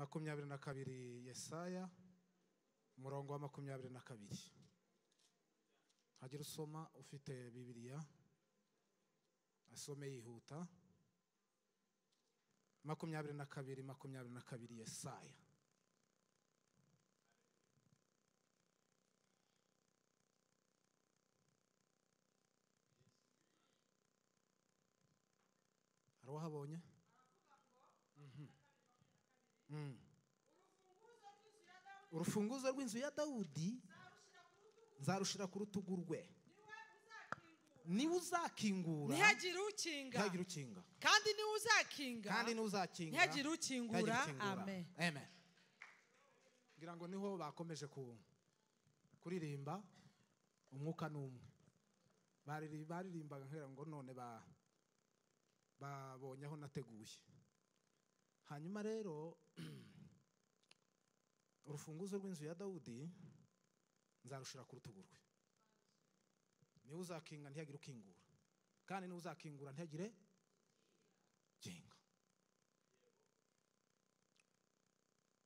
22 Yesaya umurongo wa 22. Hagira usoma ufite Bibiliya asome yihuta. 22 Yesaya. Haro habonye? Urufunguzo rw'inzu ya Dawudi nzarushira ku rutugu rwe. Ni uzakingura ntihagire ukinga kandi ni uzakinga ntihagire ukingura. Amen. Amen. Ngira ngo niho bakomeje kuririmba umwuka n'umwe. Baririmbaga nkera ngo none babonye aho nateguye. Hanyuma rero urufunguzo rw'inzu ya Dawudi nzarushira ku rutugu rwe. Ni uzakinga ntihagire ukingura kandi ni uzakingura ntihagire kinga.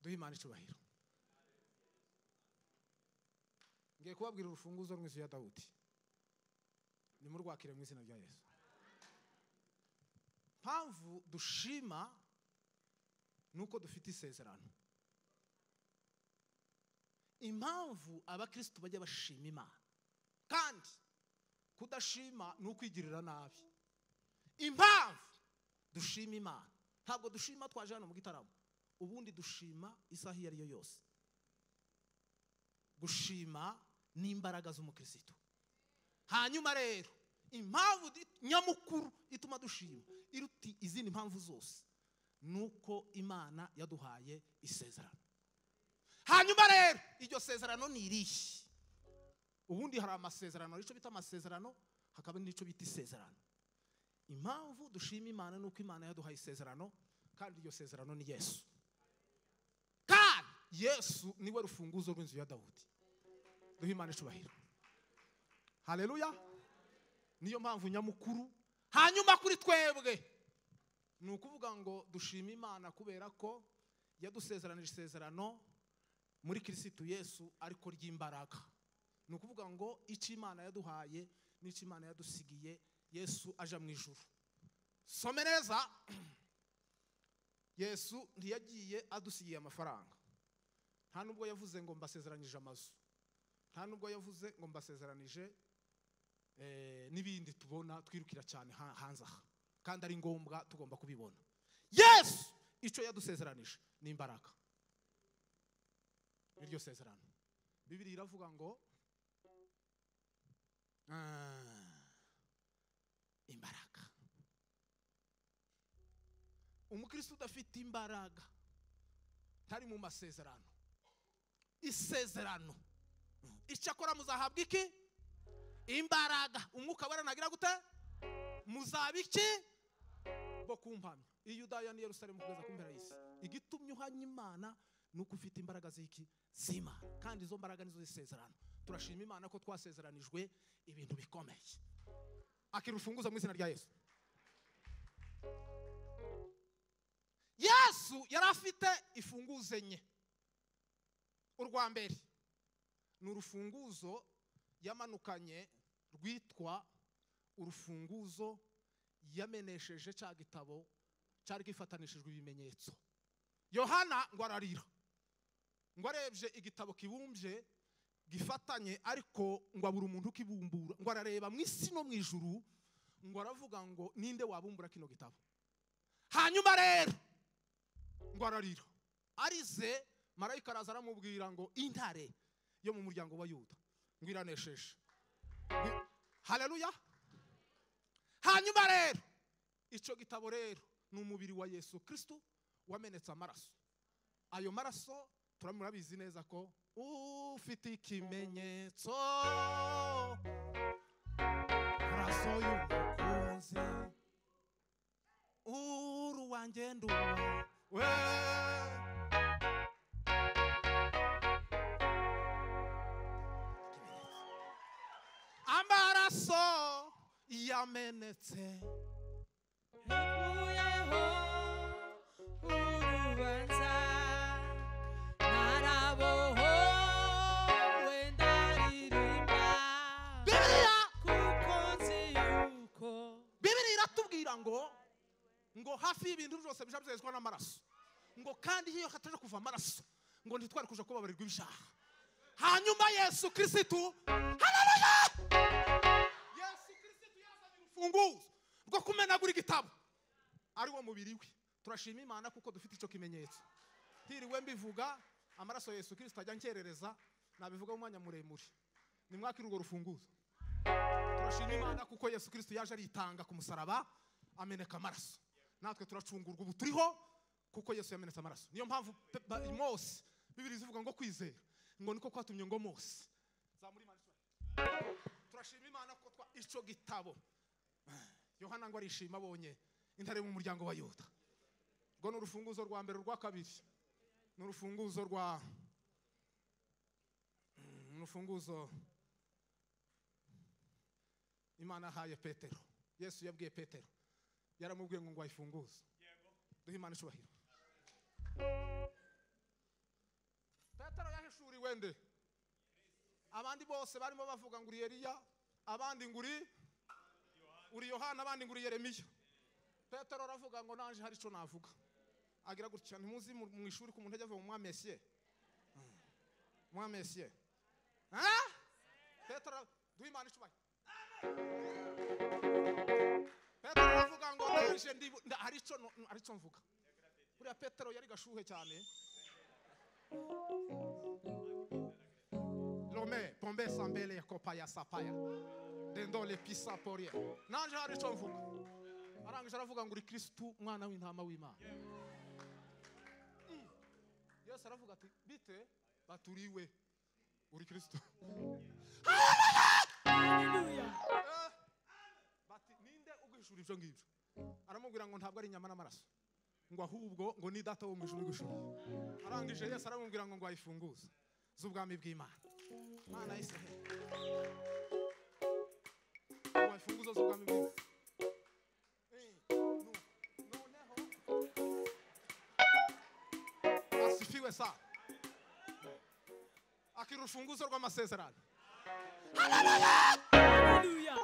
Duhe Imana icubahiro. Ngiye kubabwira urufunguzo rw'inzu ya Dawudi. Ni mu rwakire mu izina rya Yesu. Mpamvu dushima nuko dufite isezerano. Impamvu abakristo bajya bashima Imana kandi kudashima nukwigirira nabi. Impamvu dushima Imana ntabwo dushima twaje hano mu gitaramo, ubundi dushima isaha iyo ari yo yose. Gushima ni imbaraga z'umukristo. Hanyuma rero impamvu nyamukuru ituma dushima iruti izindi mpamvu zose nuko Imana yaduhaye isezerano. Hanyuma rero iryo sezerano ni irihe? Ubundi hari amasezerano arico bita amasezerano, hakaba n'ico bita isezerano. Impamvu dushima Imana nuko Imana yaduhaye isezerano kandi iryo sezerano ni Yesu. Kandi Yesu niwe rufunguzo rw'inzu ya Dawudi. Duhe Imana icubahiro. Haleluya. Niyo mpamvu nyamukuru. Hanyuma kuri twebwe ni ukuvuga ngo dushima Imana kubera ko yadusezeranije isezerano muri Kristo Yesu ariko ry'imbaraga. Ni ukuvuga ngo icyo Imana yaduhaye n'icyo Imana yadusigiye Yesu aja mu ijuru. Some neza. Yesu ntiyagiye adusigiye amafaranga. Nta nubwo yavuze ngo mbasezeranije amazu. Nta nubwo yavuze ngo mbasezeranije n'ibindi tubona twirukira cyane hanze aha kandi ari ngombwa tugomba kubibona. Yesu icyo yadusezeranije ni imbaraga. Iryo sezerano Bibiliya iravuga ngo imbaraga. Umukristo udafite imbaraga ntari mu masezerano. Isezerano icyakora muzahabwa iki? Imbaraga. Umwuka baranagira gute? Muzabiki bo kumpamya. Iyudaya ni Yerusalemu kugeza kumpera y'isi. Igitumye uhanye Imana nuko ufite imbaraga z'iki? Z'Imana. Kandi izo mbaraga nizo zisezerano. Turashima Imana ko twasezeranijwe ibintu bikomeye. Akirufunguza mu izina rya Yesu. Yesu yarafite ifunguzo enye. Urwa mbere ni urufunguzo yamanukanye rwitwa urufunguzo yamenesheje cya gitabo cyari gifatanishijwe ibimenyetso. Yohana ngo ararira ngo arebye igitabo kibumbye gifatanye ariko ngo abura umuntu kibumbura, ngo arareba mu isi no mu ijuru ngo aravuga ngo ninde wabumbura kino gitabo. Hanyuma rero ngo ararira arize, marayika araza aramubwira ngo intare yo mu muryango wa Yuda ngo iranesheje. Haleluya. Hanyuma rero icyo gitabo rero ni umubiri wa Yesu Kristo wamenetse amaraso. Ayo maraso turamurabizi neza ko ufite ikimenyetso maraso y'umukunzi uruwanjye nduwe amaraso yamenetse yakuyeho urubanza arababwira ngo hafi y'ibintu byose bija byezwa n'amaraso, ngo kandi iyo hataje kuva amaraso ngo ntitwari kuja kubabarirwa ibyaha. Hanyuma Yesu Kristo, haleluya, Yesu Kristo yazanye urufunguzo rwo kumenagura igitabo ari wo mubiri we. Turashima Imana kuko dufite ico kimenyetso. Hiriwe mbivuga amaraso Yesu Kristo ajya nkerereza, nabivuga mu mwanya muremure. Ni mwakira urwo rufunguzo. Turashima Imana kuko Yesu Kristo yaje aritanga ku musaraba ameneka amaraso. Natwe turacungurwa ubu turiho kuko Yesu yamenetse amaraso. Niyo mpamvu Mose Bibiliya ivuga ngo kwizera ngo niko kwatumye ngo Mose zamuri Imana. Turashima Imana kuko ico gitabo Yohana ngo arishima abonye intare mu muryango wa Yuda. Ngo n'urufunguzo rwa mbere rwa kabiri, n'urufunguzo rwa n'urufunguzo Imana haye Petero. Yesu yabwiye Petero, yaramubwiye ngo ayifunguze. Duhe Imana icubahiro. Petero yahishuriwe nde? Abandi bose barimo bavuga ngo uri Eliya, abandi ngo uri Yohana, abandi ngo uri Yeremiya. Petero aravuga ngo nanje hari ico navuga. Agira gutya, ntimuzi mu ishuri ku muntu ajya avuga mwa Messier. Mwa Messier. Petero, duhe Imana icubahiro. Petero aravuga ngo nanje hari ico mvuga. Buriya Petero yari gashuhe cyane. Lome pombe sambele yakopaya sapaya dendo le pisa poria. Nanje hari ico mvuga. Arangije aravuga ngo uri Kristo mwana w'intama w'Imana. Yesu aravuga ati bite baturiwe uri Kristo. Haleluya. Bati ninde ugishura ivyo ngivyo? Aramubwira ngo ntabwo ari inyama n'amaraso, ngo ahubwo ngo ni data wo mu ijuru gushura. Arangije Yesu aramubwira ngo ayifunguze z'ubwami bw'Imana. Mana Israel. Ngo ayifunguze z'ubwami bw'Imana. Asifiwe sa. Akira urufunguzo rw'amasezerano. Haleluya.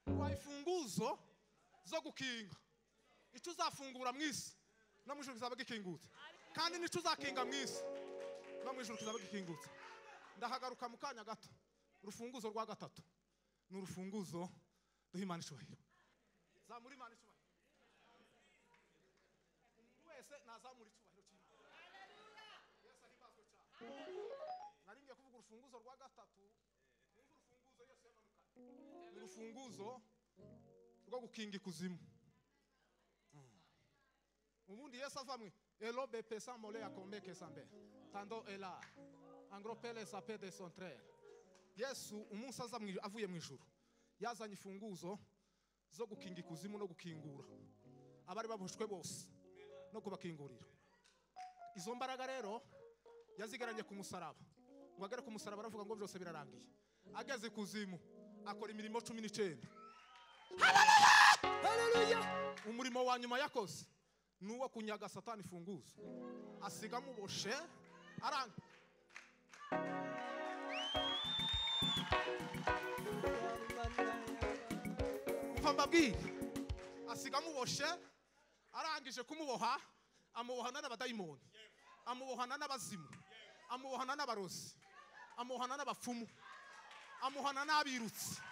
Wayifunguzo zo gukinga. Ico uzafungura mwisi no mwijuru kizaba gikingutse. Kandi nico uzakinga mwisi no mwijuru kizaba gikingutse. Ndahagaruka mu kanya gato. Urufunguzo rwa gatatu n'urufunguzo duhe Imana icubahiro. Zamuri Imana icubahiro. Umuntu wese nazamura icubahiro cy'Imana. Yesu ahibazwe cyane. Naringiye kuvuga urufunguzo rwa gatatu. Urufunguzo Yesu yamanukanye. Urufunguzo rwo gukinga ikuzimu. Ubundi Yesu avamwe elobe pesa mole akomeke sambe tando ela angropele sape de son frère. Yesu umunsi avuye mu ijuru yazanye ifunguzo zo gukinga ikuzimu no gukingura abari babushwe bose no kubakingurira. Izo mbaraga rero yazigaranye ku musaraba. Ngo agere ku musaraba aravuga ngo byose birarangiye. Ageze ikuzimu akora imirimo 19. Haleluya. Umurimo wa nyuma yakoze nuwo kunyaga Satani ifunguzo asiga muboshe aranga. Mbabwire asiga muboshe arangije kumuboha amubohana n'abadayimoni, amubohana n'abazimu, amubohana n'abarozi, amubohana n'abapfumu, amubohana n'abirutsi.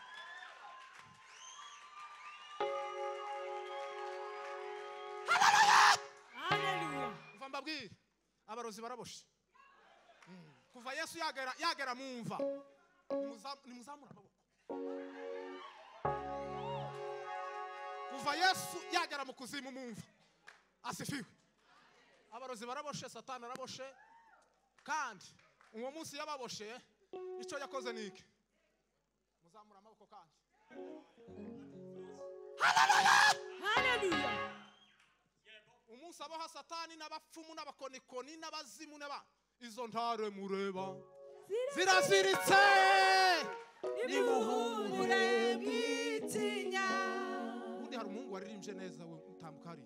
Haleluya. Mva mbabwire abarozi baraboshe. Kuva Yesu yagera mumva nimuzamura amaboko. Kuva Yesu yagera mu kuzimu mumva asifiwe. Abarozi baraboshe, Satani araboshe, kandi uwo munsi yababoshe ico yakoze niki? Muzamura amaboko kandi. Haleluya. Haleluya. Umunsi abaha Satani n'abapfumu n'abakonikoni n'abazimu n'aba izo ntare mureba ziraziritse nimuhumure mwitinya. Undi hari umuhungu waririmbye neza we utambuka hari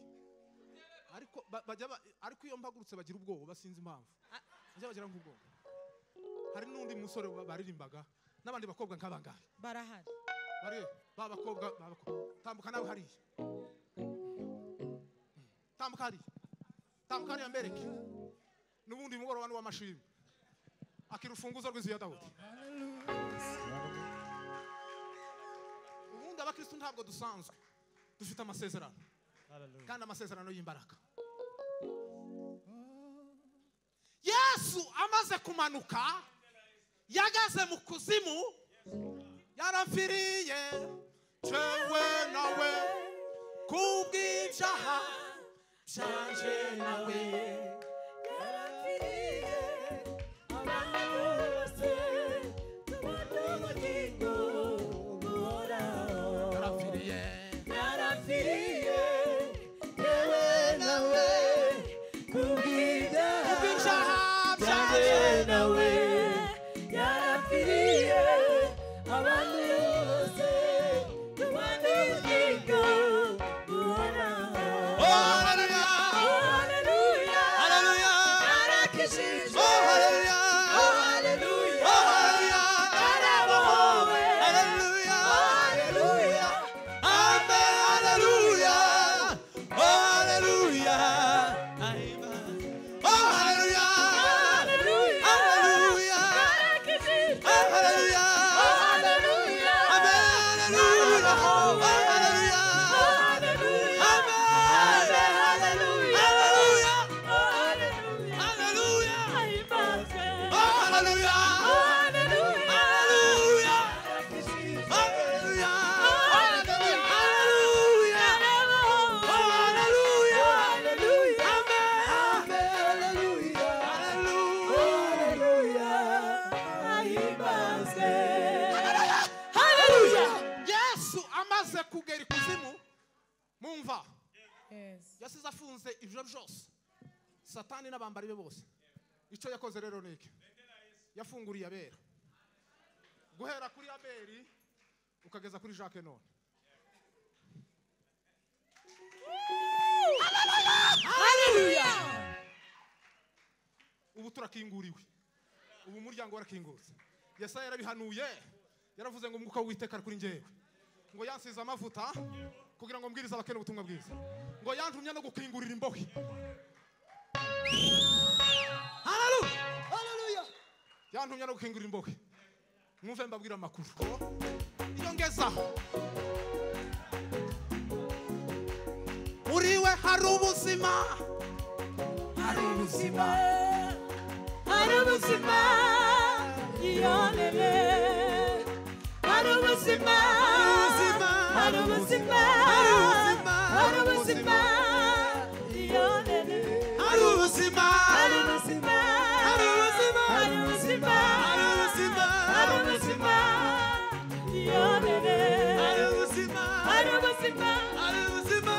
ariko iyo mpagurutse bagira ubwoba basinzi impamvu bajya bagira nk'ubwoba. Hari n'undi musore baririmbaga n'abandi bakobwa nk'abangahe barahari bari babakobwa tambuka nawe hariya tambuka hariya mbereke n'ubundi mugoroba w'amashimwe akira ufunguzo rw'inzu ya Dawudi. Ubundi abakristo ntabwo dusanzwe, dufite amasezerano kandi amasezerano y'imbaraga. Yesu amaze kumanuka yagaze mu kuzimu, yarapfiriye jewe nawe kubw'ibyaha byanje nawe, yarapfiriye abantu bose tubona ubugingo buhoraho. Yarapfiriye yewe nawe kubw'ibyaha byanje nawe, yarapfiriye abantu bose tubona ubugingo buhoraho. kugera ikuzimu mumva yasize afunze ijoro byose Satani n'abambari be bose. Icyo yakoze rero niki yafunguriye abera guhera kuri Abeli ukageza kuri Jacques none. Haleluya. Ubu turakinguriwe, ubu umuryango warakingutse. Yesaya yarabihanuye, yaravuze ngo umwuka w'Uwiteka ari kuri njyewe, ngo yansize amavuta kugira ngo mbwirize abakene ubutumwa bwiza, ngo yantumye no gukingurira imbohe. Haleluya. Yantumye no gukingurira imbohe. Mwumve mbabwira amakuru iyo ngezaho uriwe hari ubuzima, Hari ubuzima, hari ubuzima, iyonere. Hari ubuzima, hari ubuzima, hari ubuzima, iyonere. hari ubuzima, Hari ubuzima, hari ubuzima, hari ubuzima, hari ubuzima, hari ubuzima, iyonere. hari ubuzima, Hari ubuzima, hari ubuzima,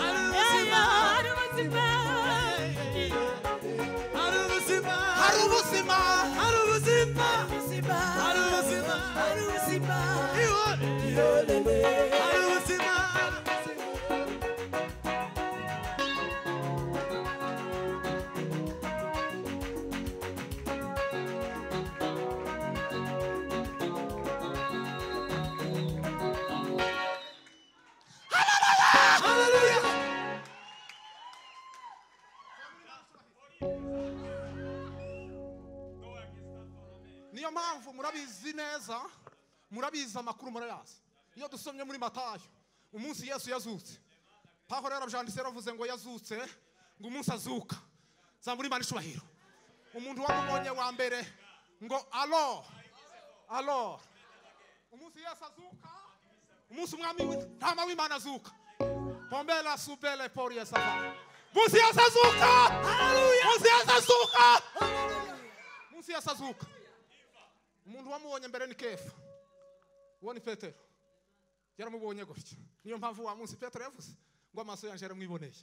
hari yeah, ubuzima, hari ubuzima, hari ubuzima, hari ubuzima, hari ubuzima, hari ubuzima, hari ubuzima, hari ubuzima, iyonere. Hari ubuzima. Niyo mpamvu murabizi neza, murabizi amakuru murayazi. Iyo dusomye muri Matayo umunsi Yesu yazutse, Pawulo yarabyanditse yaravuze ngo yazutse, ngo umunsi azuka zambura Imana icubahiro. Umuntu wamubonye wa mbere ngo alo umunsi Yesu azuka, umunsi umwami ntama w'Imana azuka, pombela subele pori yesava, umunsi Yesu azuka. Haleluya. Umunsi Yesu azuka, umunsi Yesu azuka. Umuntu wamubonye mbere ni Kefa, uwo ni Petero, yaramubonye gutya. Niyo mpamvu wa munsi Petero yavuze ngo amaso yanje yaramwiboneye,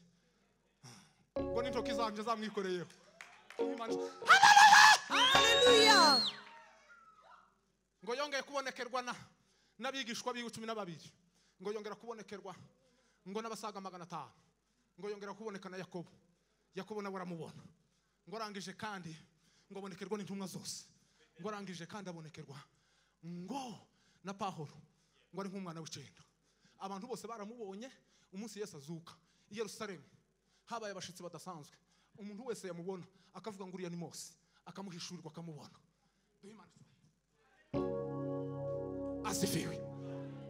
ngo n'intoki zanje zamwikoreyeho. Haleluya. Ngo yongeye kubonekerwa n'abigishwa biwe 12, ngo yongera kubonekerwa ngo n'abasaga 500, ngo yongera kuboneka na Yakobo nawe aramubona, ngo arangije kandi ngo abonekerwa n'intumwa zose, ngo arangije kandi abonekerwa ngo na Pahoro ngo ari nk'umwana w'icenda. Abantu bose baramubonye umunsi Yesu azuka i Yerusalemu, habaye abashitsi badasanzwe. Umuntu wese yamubona akavuga ngo uriya ni Mose, akamuhishurirwa akamubona. Asifiwe.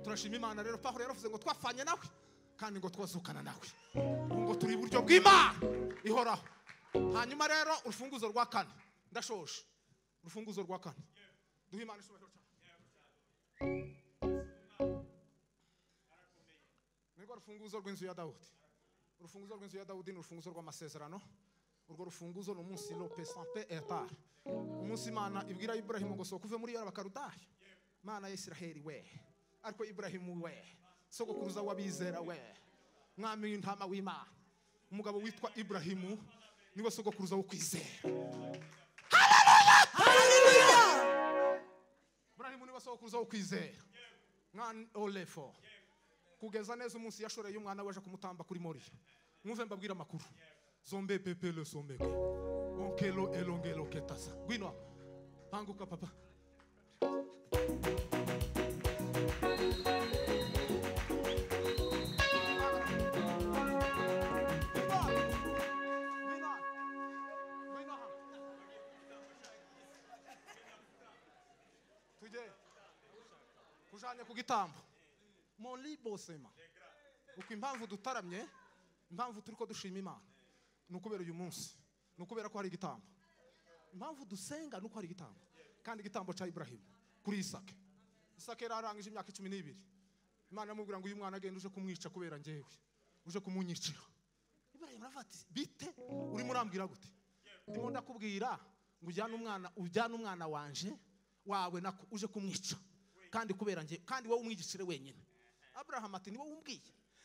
Turashima Imana rero. Pahoro yaravuze ngo twafanye nawe kandi ngo twazukana nawe, ngo turi iburyo bw'Imana ihoraho. Hanyuma rero urufunguzo rwa kane, ndashoje. Urufunguzo rwa kane, duhe Imana isubahiro cyane. Nirwo rufunguzo rw'inzu ya Dawudi. Urufunguzo rw'inzu ya Dawudi ni urufunguzo rw'amasezerano. Urwo rufunguzo ni umunsi lope sampe etar, umunsi Imana ibwira Ibrahimu ngo sokuve muri Abakaludaya. Mana ya Isiraheli we, ariko Ibrahimu we, sogokuruza wabizera we, mwami w'intama w'Imana, umugabo witwa Ibrahimu niwe sogokuruza wo kwizera. Haleluya! Ibrahimu niwe sogokuruza wo kwizera. Mwana olefo kugeza neza umunsi yashoreye umwana waje kumutamba kuri Moriya. Mwumve mbabwira amakuru. Zombe pepele sombeko onkelo elongelo ketasa gwino panguka papa. Tuje kujanye ku gitambo moli bosema uko impamvu dutaramye, impamvu turiko dushima Imana nukubera uyu munsi, nukubera ko hari igitambo. Impamvu dusenga nuko hari igitambo, kandi igitambo cha Ibrahimu kuri Isake. Isake yararangije imyaka 12. Imana yamubwira ngo uyu mwana agenda uje kumwica kubera njyewe, uje kumunyicira. Ibrahimu arafati bite, uri murambwira gute? Ndimo ndakubwira ngo ujyana umwana wanje wawe nako uje kumwica, kandi kubera njye, kandi wowe umwigicire wenyine. Abraham ati niwe umbwiye,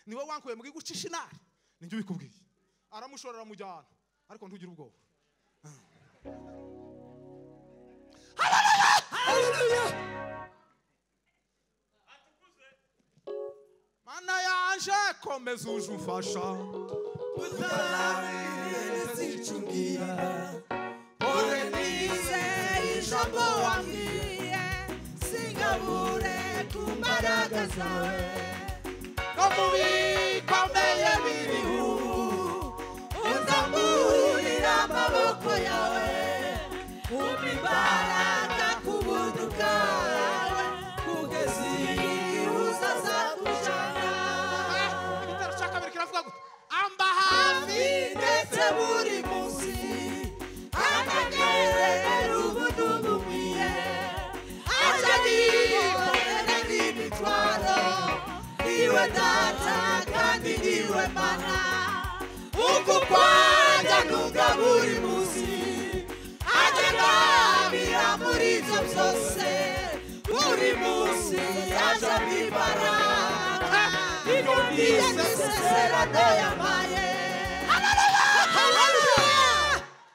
niwe wankuye mu gigucisha inari, ninjye ubikubwiye. Aramushorera mujyana, ariko ntugire ubwoba. Haleluya! Haleluya! Mana yanje komeza uje umfasha, utarabire zicumbira, ore nize ijambo wambwiye, singabure ku mbaraga zawe, no mu bikomeye biriho uzamburira amaboko yawe, umpa imbaraga ku buntu bwawe, kugeza igihe uzazakujana. igitero cya kabiri kiravuga gute? Amba hafi ndetse buri munsi anagere ubuntu bumwiye, aja nikorera n'imitwaro, niwe data kandi niwe mana, uku kwajya ntuga buri munsi, ajya ntabira muri ibyo byose, buri munsi aja mbibaraga, ibyo nize isezerano yampaye.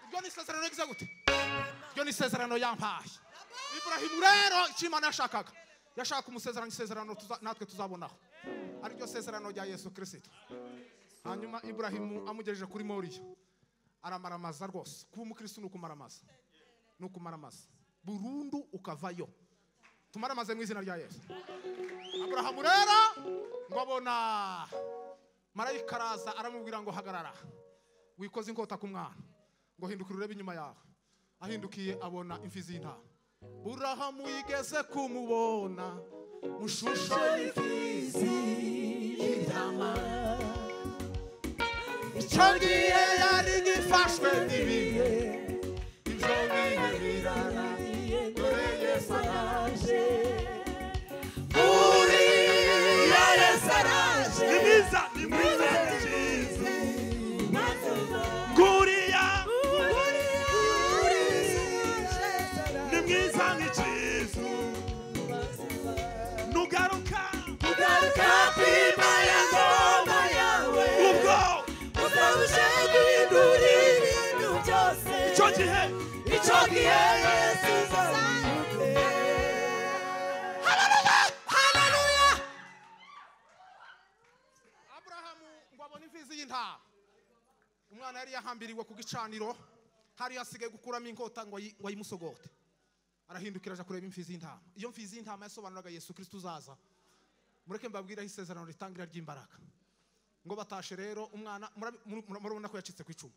ibyo ni isezerano rigize gute? Ibyo ni isezerano yampaye. Ibrahimu rero icyo Imana yashakaga, yashaka umusezerano, isezerano natwe tuzabonaho, ariryo sezerano rya Yesu Kristo. Hanyuma Ibrahimu amugejeje kuri Moriya, aramaramaza rwose. Kuba umukristo ni ukumaramaza, ni ukumaramaza burundu ukavayo. Tumaramaze mu izina rya Yesu. Abrahamu rero ngo abona marayika araza aramubwira ngo hagarara, wikoze inkota ku mwana, ngo hindukira urebe inyuma yawe. Ahindukiye abona imfizi y'intama. Burahamu yigeze kumubona mu shusho y'imfizi y'intama, icyo gihe yari gifashwe n'ibihe, ibyo bihe birarangiye, dore Yesu araje. Uriya Yesu araje, ni mwiza nziza, nguriya ni mwiza nk'ikizu, nugaruka kwima ya ngoma yawe, ubwo uzabashe guhindura ibintu byose, icyo gihe Yesu azabikore. Haleluya! Abrahamu ngo abone imfizi y'intama. Umwana yari yahambiriwe ku gicaniro, hari hasigaye gukuramo inkota ngo ayimusogote. arahindukira aja kureba imfizi y'intama. Iyo mfizi y'intama yasobanuraga Yesu Kristo uzaza. Mureke mbabwira isezerano ritangira ry'imbaraga. Ngo batashe rero umwana murabona ko yacitse ku icumu.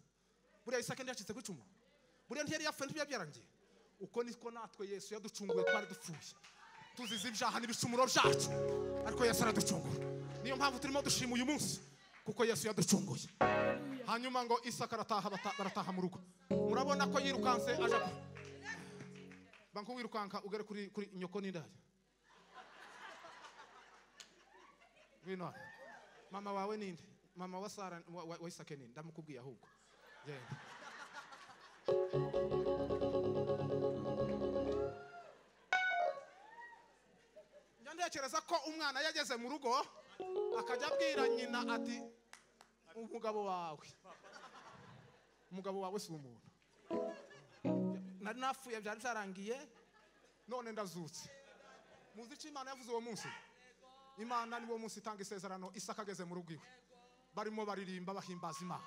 Buriya Isaka yacitse ku icumu. Buriya ntiyari yapfe ntibyarangiye. Uko niko natwe Yesu yaducunguye twari dupfuye. Tuzize ibyaha n'ibicumuro byacu. Ariko Yesu araducungura. Niyo mpamvu turimo dushima uyu munsi kuko Yesu yaducunguye. Hanyuma ngo Isaka barataha mu rugo. Murabona ko yirukanse aja banko wirukanka ugere kuri nyoko n'indaya. Wino. Mama wawe ninde? Mama wa Sara wa Isaka ninde? Ndamukubwiye ahubwo. Genda. Nyandekereza ko umwana yageze mu rugo akajya abwira nyina ati umugabo wawe si umuntu. Nari napfuye byari byarangiye none ndazutse. Muzi icyo Imana yavuze uwo munsi? Imana niwo munsi itanga isezerano. Isaka ageze mu rugo iwe barimo baririmba bahimbaza Imana.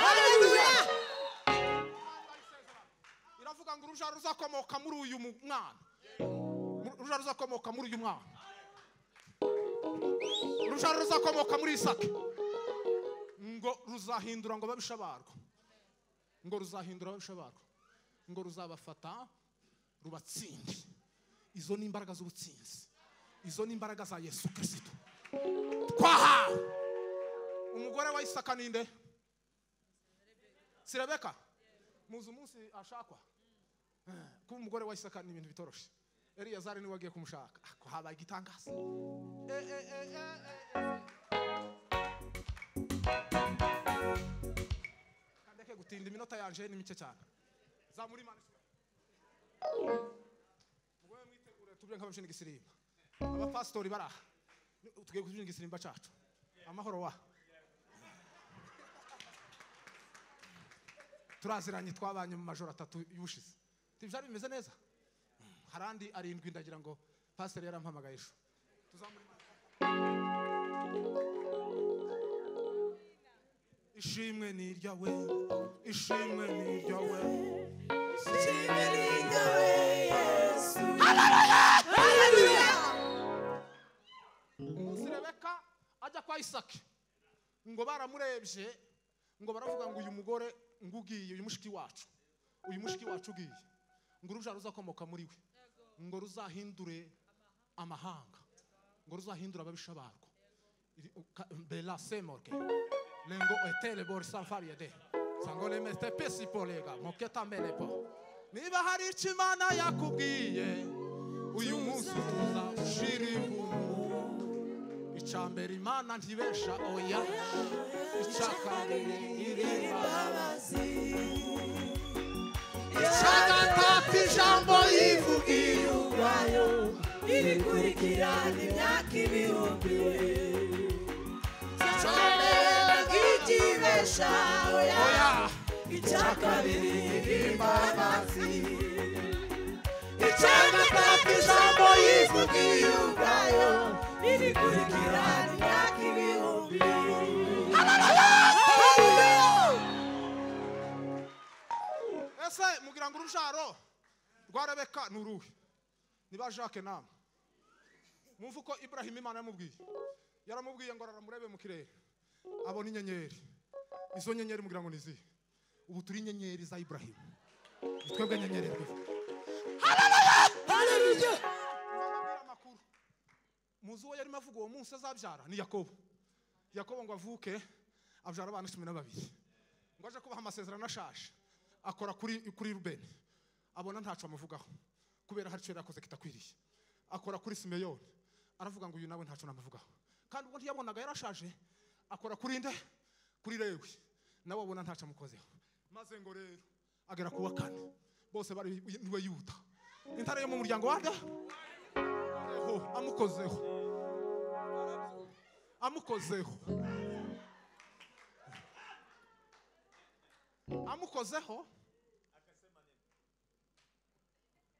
Haleluya! Iravuga ngo urubyaro ruzakomoka muri uyu mwana. Urubyaro ruzakomoka muri uyu mwana. Urubyaro ruzakomoka muri Isaka. Ngo ruzahindura ngo babisha barwo. Ngo ruzahindura babisha barwo. Ngo ruzabafata rubatsinde. Izo ni imbaraga z'ubutsinzi. Izo ni imbaraga za Yesu Kristo. Twaha! Umugore wa Isaka ninde? Si Rebeka? Muzi umunsi ashakwa. Kuba umugore wa Isaka ni ibintu bitoroshe. Eliyazari niwe wagiye kumushaka. Ko habaye igitangaza. Kandeke gutinda iminota yanje ni mike cyane. Zamuri Imana. Mugwe mwitegure tubye nk'abashinga igisimba. Abapastori baraha. Tugiye kuzinga igisimba cyacu. Amahoro wa. Turaziranye twabanye mu majoro 3 y'ubushize. Tibyari bimeze neza. Harandi 7 ndagira ngo pastor yarampamagaye ejo. Tuzamuri Ishimwe ni iryawe. Ishimwe ni iryawe. Ishimwe ni iryawe Yesu. Haleluya! Rebeka ajya kwa Isaka. Ngo baramurebye ngo baravuga ngo uyu mugore ngugiye uyu mushiki wacu. Uyu mushiki wacu ugiye. Ngo urubyaro ruzakomoka muri we. Ngo ruzahindure amahanga. Ngo ruzahindura ababisha barwo. Bela semorke. Lengo etele bor sanfariede. Sangole mete pesi polega. Moketa melepo. Niba hari icyo Imana yakubwiye uyu munsi tuzashira imbumu. Icambere Imana ntibesha oya. Icakabiri imbabazi. Icagatatu ijambo yivugiye ubwayo. Irikurikirana imyaka ibihumbi. Icambere nk'ikibesha oya. Icakabiri imbabazi. Icagatatu ijambo yivugiye ubwayo. Irikurikirana imyaka ibihumbi. Ese mugira ngo urubyaro rwa Rebeka ni uruhe? Niba Jacques namwe mwumva uko Ibrahim Imana yaramubwiye ngo araramurebe mu kirere abona inyenyeri. Izo nyenyeri mugira ngo nizihe? Ubu turi inyenyeri za Ibrahim. Twebwe nyenyeri twe. Haleluya! Amakuru muzi uwo yarimo avuga uwo munsi azabyara ni Yakobo. Yakobo ngo avuke abyara abana 12. Ngo aje kubaha amasezerano ashaje. Akora kuri Rubeni. Abona ntacu amuvugaho. Kubera hari cyo yakoze kitakwiriye. Akora kuri Simeyoni. Aravuga ngo uyu nawe ntacu namuvugaho. Kandi ubwo ntiyabonaga yarashaje. Akora kuri nde? Kuri Lewi. Nawe abona ntacu amukozeho. Maze ngo rero agera kuwa 4. Bose bari niwe Yuda. Intare yo mu muryango wande? Amukozeho. Amukozeho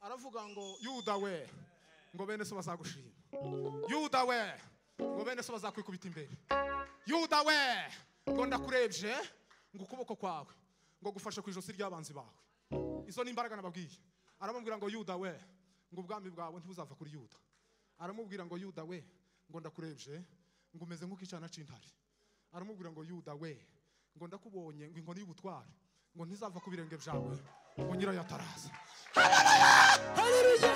aravuga ngo Yuda we ngo bene so bazagushima. Yuda we ngo bene so bazakwikubita imbere. Yuda we ngo ndakurebye ngo ukuboko kwawe ngo gufashe ku ijosi ry'abanzi bawe. izo ni imbaraga nababwiye. Aramubwira ngo Yuda we, ngo ubwami bwawe ntibuzava kuri Yuda. Aramubwira ngo Yuda we, ngo ndakurebye ngo umeze nk'ukicana c'intare. Aramubwira ngo Yuda we, ngo ndakubonye ngo inkoni y'ubutware ngo ntizava ku birenge byawe ngo nyirayo ataraza. Haleluya.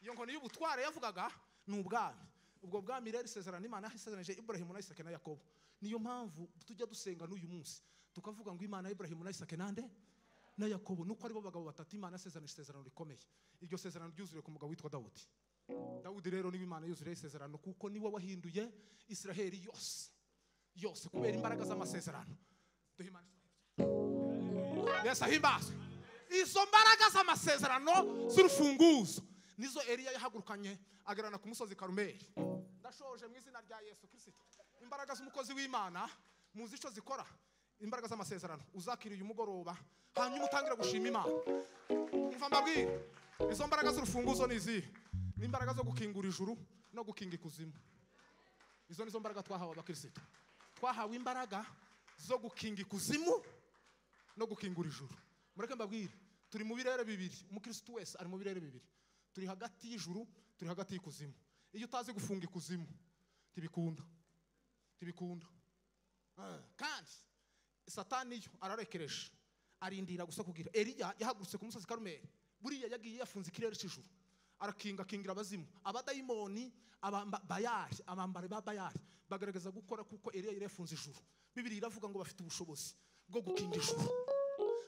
Iyo nkoni y'ubutware yavugaga ni ubwami. Ubwo bwami rero isezerano Imana yasezeranije Ibrahimu na Isaka na Yakobo. Niyo mpamvu tujya dusenga n'uyu munsi tukavuga ngo Imana ya Ibrahimu na Isaka nande na Yakobo, nuko aribo bagabo batatu Imana yasezeranije isezerano rikomeye. Iryo sezerano ryuzuriye ku mugabo witwa Dawudi. Dawudi rero niwe Imana yuzuriye isezerano kuko niwe wahinduye Israheli yose kubera imbaraga z'amasezerano. Duhimana Yesu ahimbazwe. Izo mbaraga z'amasezerano z'urufunguzo nizo Eliya yahagurukanye agerana ku musozi Karumeli. Ndashoje mu izina rya Yesu Kristo. Imbaraga z'umukozi w'Imana muzi ico zikora. Imbaraga z'amasezerano uzakiriye umugoroba hanyuma utangira gushima Imana. Umva mbabwira, izo mbaraga z'urufunguzo nizi ni imbaraga zo gukingura ijuru no gukinga ikuzimu. Izo nizo mbaraga twahawe abakristo. Twahawe imbaraga zo gukinga ikuzimu no gukingura ijuru. Mureke mbabwire, turi mu birere bibiri. Umukristo wese ari mu birere bibiri. Turi hagati y'ijuru, turi hagati y'ikuzimu. Iyo utazi gufunga ikuzimu tibikunda. Kandi Satani yo ararekereje arindira gusa kugira. Eliya yahagurutse ku musozi Karumeli. Buriya yagiye yafunze ikirere cy'ijuru. Arakingira abazimu. Abadayimoni, ababayari, abambare ba bayari bagaragaza gukora kuko Eliya yari yafunze ijuru. Bibiliya iravuga ngo bafite ubushobozi bwo gukinga ijuru.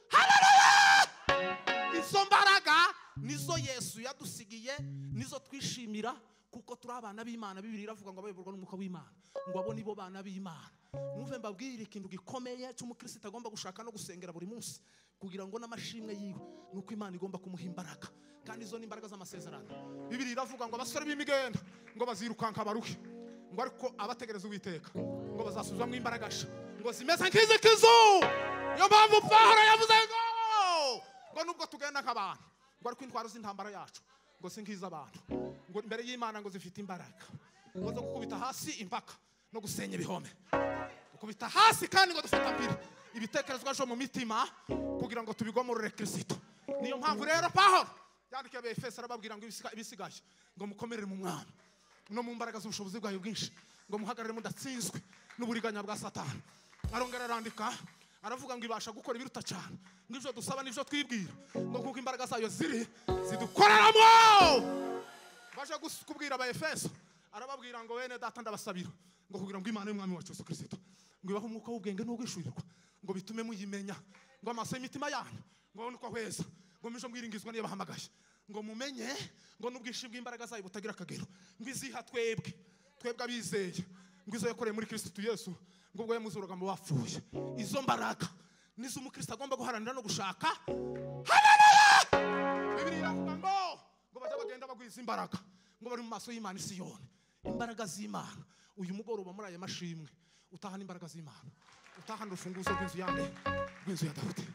Haleluya! Izo mbaraga nizo Yesu yadusigiye, nizo twishimira kuko turi abana b'Imana. Bibiliya iravuga ngo abayoborwa n'umwuka w'Imana ngo abo nibo bana b'Imana. Numve mbabwire ikintu gikomeye cy'umukristo agomba gushaka no gusengera buri munsi kugira ngo n'amashimwe yiwe nuko Imana igomba kumuha imbaraga. Kandi izo ni imbaraga z'amasezerano. Bibiliya iravuga ngo abasore b'imigenda ngo bazirukanka baruhe, ngo ariko abategereza Uwiteka ngo bazasubizwamo imbaraga ngo zimeze nk'izikizu. Iyo mpamvu Pawulo yavuze ngo nubwo tugenda nk'abantu ngo ariko intwaro z'intambara yacu ngo si nk'iz'abantu, ngo imbere y'Imana ngo zifite imbaraga ngo zo gukubita hasi impaka no gusenya ibihome. Dukubita hasi kandi ngo dufata mbere ibitekerezwa byo mu mitima kugira ngo tubigomorere Kristo. Niyo mpamvu rero Pawulo yandikiye Abefeso arababwira ngo ibisigaye ngo mukomerere mu Mwami no mu mbaraga z'ubushobozi bwayo bwinshi ngo muhagarare mudatsinzwe n'uburiganya bwa Satani. Arongera arandika aravuga ngo ibasha gukora ibiruta cyane ng'ibyo dusaba n'ibyo twibwira ngo kuko imbaraga zayo zidukoreramo. Baje kubwira Abefeso arababwira ngo bene data ndabasabira ngo kugira ngo Imana y'Umwami wacu Yesu Kristo ngo ibahe umwuka w'ubwenge n'ubwishurirwa ngo bitume muyimenya ngo amaso y'imitima yanyu ngo babone uko heza ngo mijo mwiringizwa niyo bahamagaye ngo mumenye ngo n'ubwinshi bw'imbaraga zayo butagira akagero ngo iziha twebwe abizeye ngo izo yakoreye muri Kristo Yesu ngo ubwo yamuzuraga mu bapfuye. Izo mbaraga nizo umukristo agomba guharanira no gushaka. Haleluya! Bibiliya iravuga ngo bajya bagenda bagwiza imbaraga ngo bari mu maso y'Imana Siyoni. Imbaraga z'Imana uyu mugoroba muri aya mashimwe utahana imbaraga z'Imana, utahana urufunguzo rw'inzu ya Dawudi.